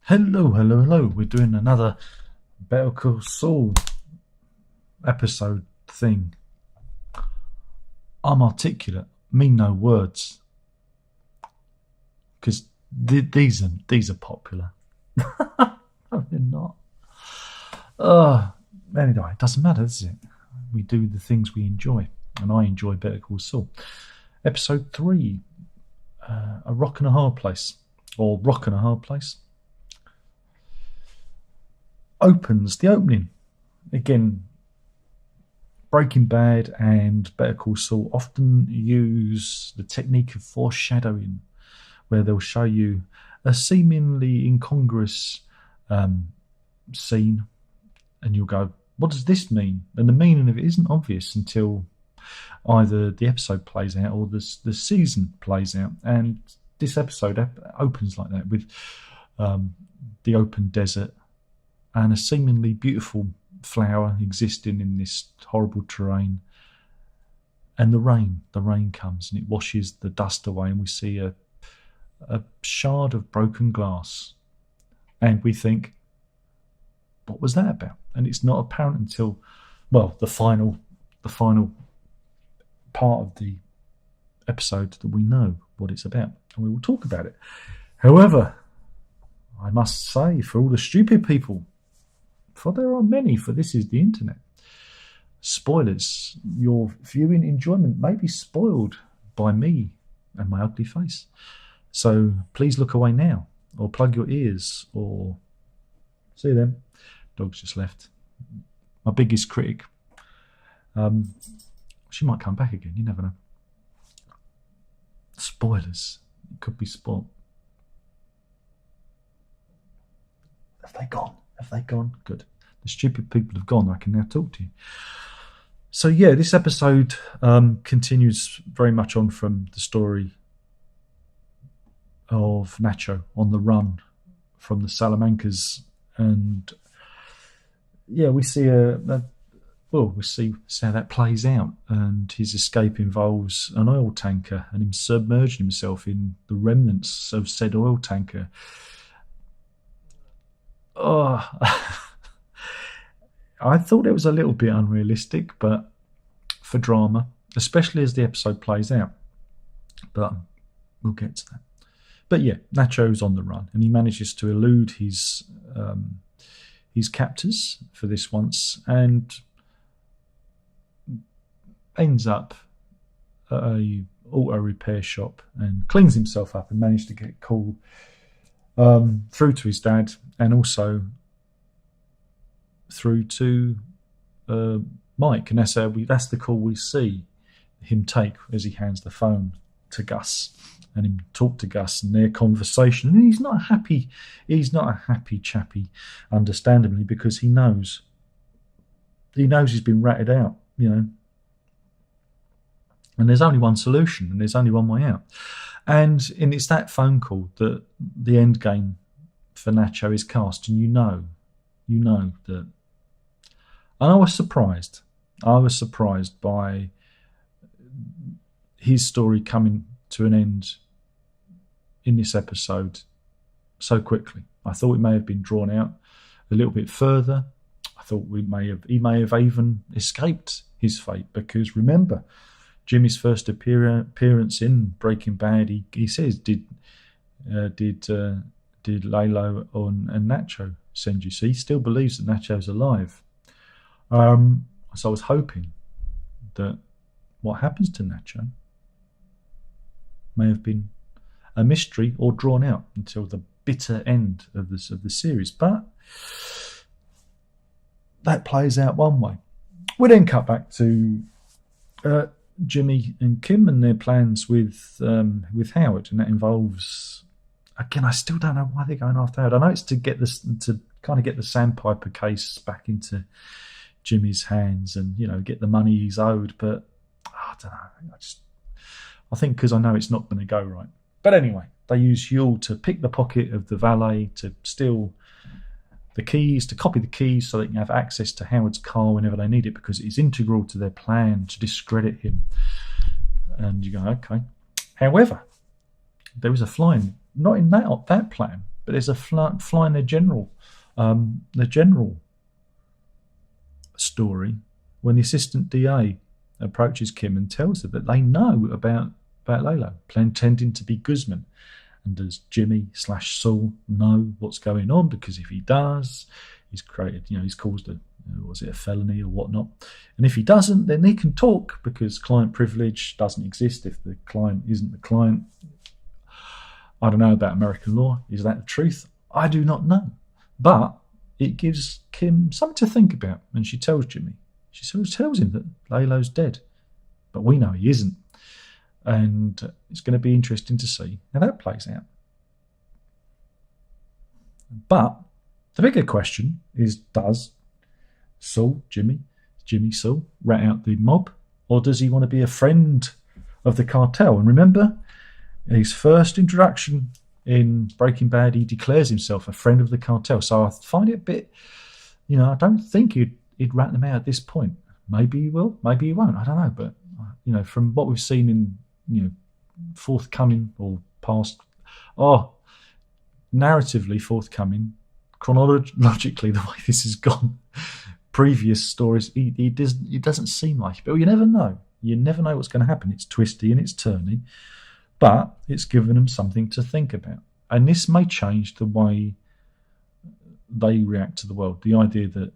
Hello, hello, hello. We're doing another Better Call Saul episode thing. I'm articulate, mean no words, because these are popular. No, they're not. Anyway, it doesn't matter, does it? We do the things we enjoy, and I enjoy Better Call Saul. Episode 3, A Rock and a Hard Place, or Rock and a Hard Place. The opening again. Breaking Bad and Better Call Saul often use the technique of foreshadowing, where they'll show you a seemingly incongruous scene, and you'll go, "What does this mean?" And the meaning of it isn't obvious until either the episode plays out or the season plays out. And this episode opens like that, with the open desert and a seemingly beautiful flower existing in this horrible terrain. And the rain comes and it washes the dust away, and we see a shard of broken glass. And we think, what was that about? And it's not apparent until, well, the final part of the episode that we know what it's about, and we will talk about it. However, I must say, for all the stupid people, for there are many, for this is the internet, spoilers. Your viewing enjoyment may be spoiled by me and my ugly face. So please look away now, or plug your ears, or see them. Dog's just left. My biggest critic. She might come back again, you never know. Spoilers. It could be spoiled. Have they gone? Have they gone? Good. The stupid people have gone. I can now talk to you. So yeah, this episode continues very much on from the story of Nacho on the run from the Salamancas, and yeah, we see we'll see how that plays out. And his escape involves an oil tanker and him submerging himself in the remnants of said oil tanker. Oh, I thought it was a little bit unrealistic, but for drama, especially as the episode plays out. But we'll get to that. But yeah, Nacho's on the run, and he manages to elude his captors for this once, and ends up at a auto repair shop and cleans himself up and managed to get called through to his dad, and also through to Mike. And that's the call we see him take as he hands the phone to Gus, and him talk to Gus and their conversation. And he's not a happy chappy, understandably, because he knows he's been ratted out, and there's only one solution, and there's only one way out. And it's that phone call that the end game for Nacho is cast. And you know that. And I was surprised. By his story coming to an end in this episode so quickly. I thought it may have been drawn out a little bit further. I thought he may have even escaped his fate, because remember, Jimmy's first appearance in Breaking Bad, he says, did Lalo and Nacho send you? So he still believes that Nacho's alive. So I was hoping that what happens to Nacho may have been a mystery or drawn out until the bitter end of the series. But that plays out one way. We then cut back to Jimmy and Kim and their plans with Howard, and that involves, again, I still don't know why they're going after Howard. I know it's to kind of get the Sandpiper case back into Jimmy's hands and get the money he's owed, but I don't know. I think because I know it's not going to go right. But anyway, they use Yule to pick the pocket of the valet, to steal the keys, to copy the keys so they can have access to Howard's car whenever they need it, because it is integral to their plan to discredit him. And you go, okay. However, there is a fly not in that plan, But there's a fly in the general story when the assistant DA approaches Kim and tells her that they know about Lalo, pretending to be Guzman. And does Jimmy/Saul know what's going on? Because if he does, he's caused a felony or whatnot. And if he doesn't, then he can talk, because client privilege doesn't exist if the client isn't the client. I don't know about American law. Is that the truth? I do not know. But it gives Kim something to think about. And she tells Jimmy. She sort of tells him that Lalo's dead. But we know he isn't. And it's going to be interesting to see how that plays out. But the bigger question is, does Jimmy Saul, rat out the mob? Or does he want to be a friend of the cartel? And remember, in his first introduction in Breaking Bad, he declares himself a friend of the cartel. So I find it a bit, I don't think he'd rat them out at this point. Maybe he will, maybe he won't. I don't know. But, from what we've seen in, forthcoming or past, narratively forthcoming, chronologically, the way this has gone, previous stories, it doesn't seem like it. But you never know. You never know what's going to happen. It's twisty and it's turny. But it's given them something to think about. And this may change the way they react to the world. The idea that,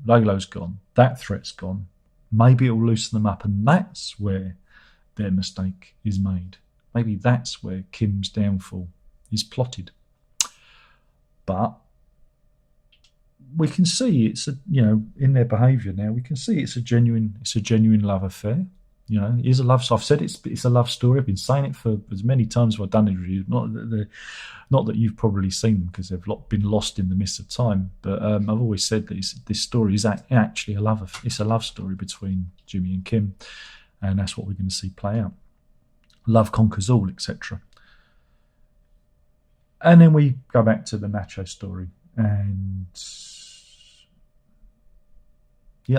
Lalo's gone, that threat's gone, maybe it'll loosen them up, and that's where their mistake is made. Maybe that's where Kim's downfall is plotted. But we can see it's in their behaviour now, we can see it's a genuine love affair. It is a love. I've said it's a love story. I've been saying it for as many times as I've done interviews. Not that you've probably seen them, because they've been lost in the mist of time. But I've always said that this story is actually it's a love story between Jimmy and Kim, and that's what we're going to see play out. Love conquers all, etc. And then we go back to the Nacho story, and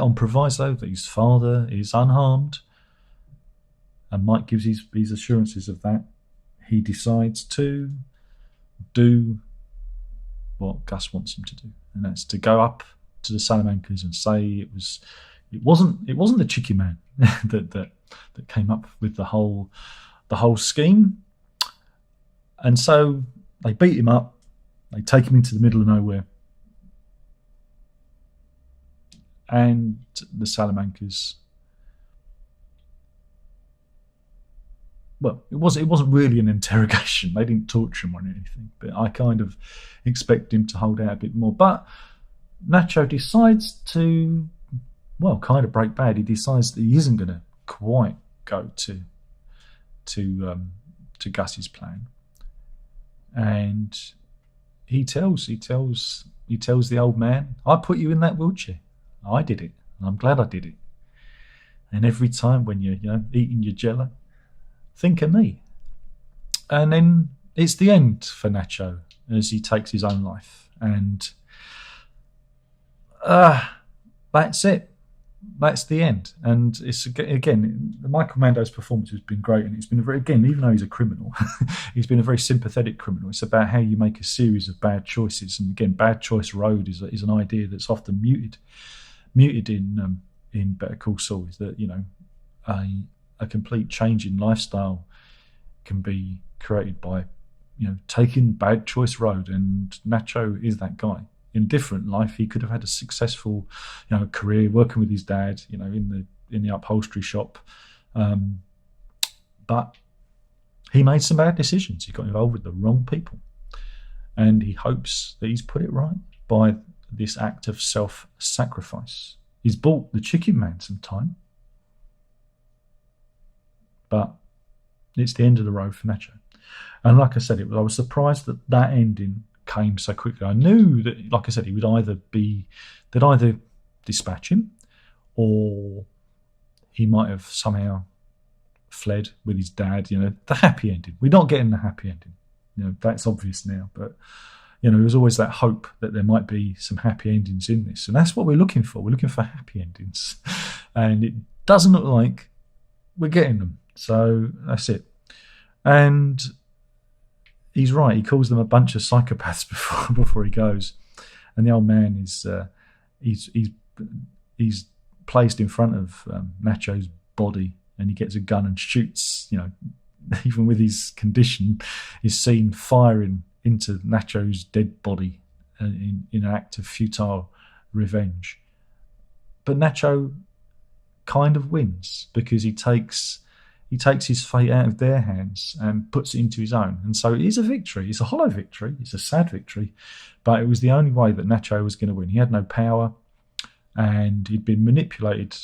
on proviso that his father is unharmed, and Mike gives his assurances of that, he decides to do what Gus wants him to do, and that's to go up to the Salamancas and say it wasn't the Chicken Man that came up with the whole scheme. And so they beat him up, they take him into the middle of nowhere, and the Salamancas. Well, it wasn't really an interrogation. They didn't torture him or anything, but I kind of expect him to hold out a bit more. But Nacho decides to, kind of break bad. He decides that he isn't going to quite go to Gus's plan, and he tells the old man, "I put you in that wheelchair. I did it, and I'm glad I did it. And every time when you're eating your Jello, think of me." And then it's the end for Nacho as he takes his own life, and that's it. That's the end. And it's again, Michael Mando's performance has been great, and it's been even though he's a criminal, he's been a very sympathetic criminal. It's about how you make a series of bad choices, and again, Bad Choice Road is an idea that's often muted in Better Call Saul. Is that a complete change in lifestyle can be created by taking Bad Choice Road, and Nacho is that guy. In a different life, he could have had a successful career working with his dad in the upholstery shop, but he made some bad decisions. He got involved with the wrong people, and he hopes that he's put it right by this act of self-sacrifice. He's bought the Chicken Man some time, but it's the end of the road for Nacho. And like I said, I was surprised that ending came so quickly. I knew that, like I said, he would they'd either dispatch him, or he might have somehow fled with his dad. The happy ending. We're not getting the happy ending. That's obvious now, but there was always that hope that there might be some happy endings in this, and that's what we're looking for. We're looking for happy endings, and it doesn't look like we're getting them. So that's it. And he's right. He calls them a bunch of psychopaths before he goes, and the old man is he's placed in front of Nacho's body, and he gets a gun and shoots. Even with his condition, is seen firing into Nacho's dead body in an act of futile revenge. But Nacho kind of wins because he takes his fate out of their hands and puts it into his own. And so it is a victory. It's a hollow victory. It's a sad victory. But it was the only way that Nacho was going to win. He had no power, and he'd been manipulated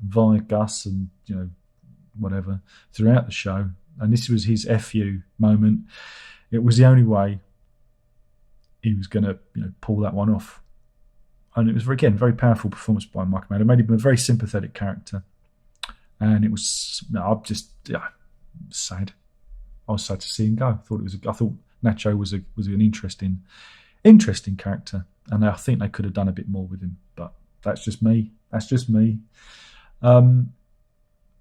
via Gus and, whatever, throughout the show. And this was his FU moment. It was the only way he was going to, pull that one off. And it was, again, a very powerful performance by Michael Mann. It made him a very sympathetic character. And it was, sad. I was sad to see him go. I thought Nacho was an interesting character, and I think they could have done a bit more with him. But that's just me.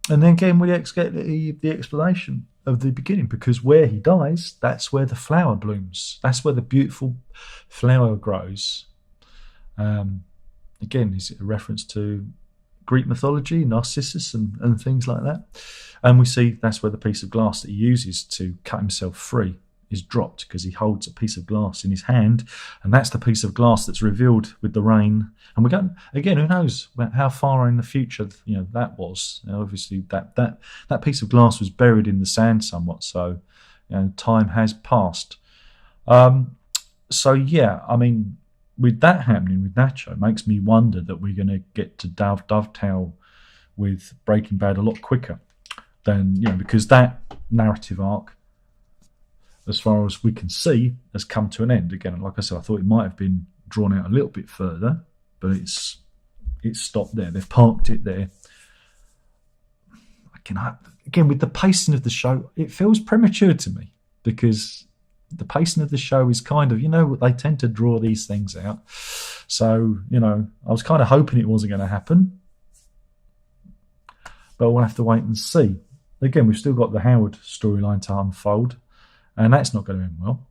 And then again, we get the explanation of the beginning, because where he dies, that's where the flower blooms. That's where the beautiful flower grows. Again, is it a reference to Greek mythology, Narcissus and things like that? And we see that's where the piece of glass that he uses to cut himself free is dropped, because he holds a piece of glass in his hand, and that's the piece of glass that's revealed with the rain. And we're going, again, who knows how far in the future that was. Obviously that piece of glass was buried in the sand somewhat, so time has passed. So yeah, I mean, with that happening with Nacho, it makes me wonder that we're going to get to dovetail with Breaking Bad a lot quicker than, because that narrative arc, as far as we can see, has come to an end. Again, like I said, I thought it might have been drawn out a little bit further, but it's stopped there. They've parked it there. Again, with the pacing of the show, it feels premature to me, because the pacing of the show is kind of, they tend to draw these things out. So, I was kind of hoping it wasn't going to happen, but we'll have to wait and see. Again, we've still got the Howard storyline to unfold, and that's not going to end well.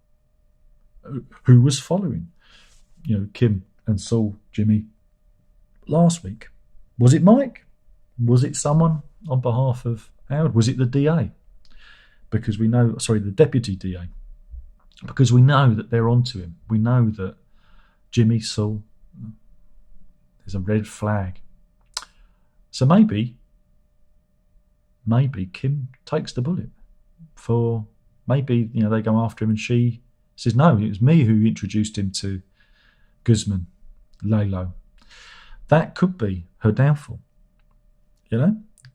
Who was following, Kim and Saul, Jimmy, last week? Was it Mike? Was it someone on behalf of Howard? Was it the DA? Because the deputy DA. Because we know that they're onto him. We know that Jimmy, Saul, there's a red flag. So maybe Kim takes the bullet for, maybe, they go after him and she says, no, it was me who introduced him to Guzman, Lalo. That could be her downfall.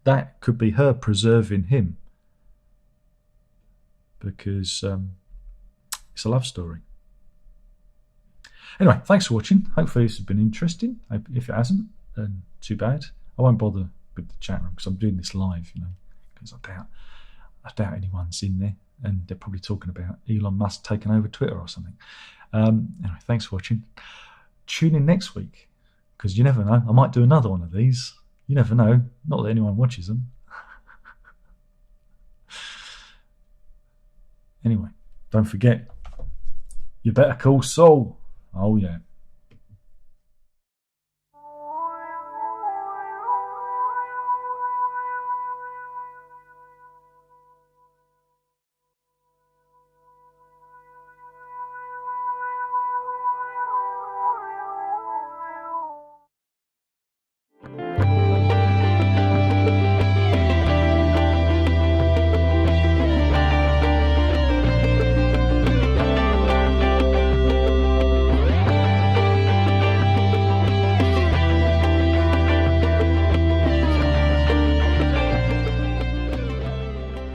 That could be her preserving him. Because it's a love story. Anyway, thanks for watching. Hopefully this has been interesting. If it hasn't, then too bad. I won't bother with the chat room because I'm doing this live, because I doubt anyone's in there, and they're probably talking about Elon Musk taking over Twitter or something. Anyway, thanks for watching. Tune in next week, because you never know. I might do another one of these. You never know. Not that anyone watches them. Anyway, don't forget, you better call Saul. Oh, yeah.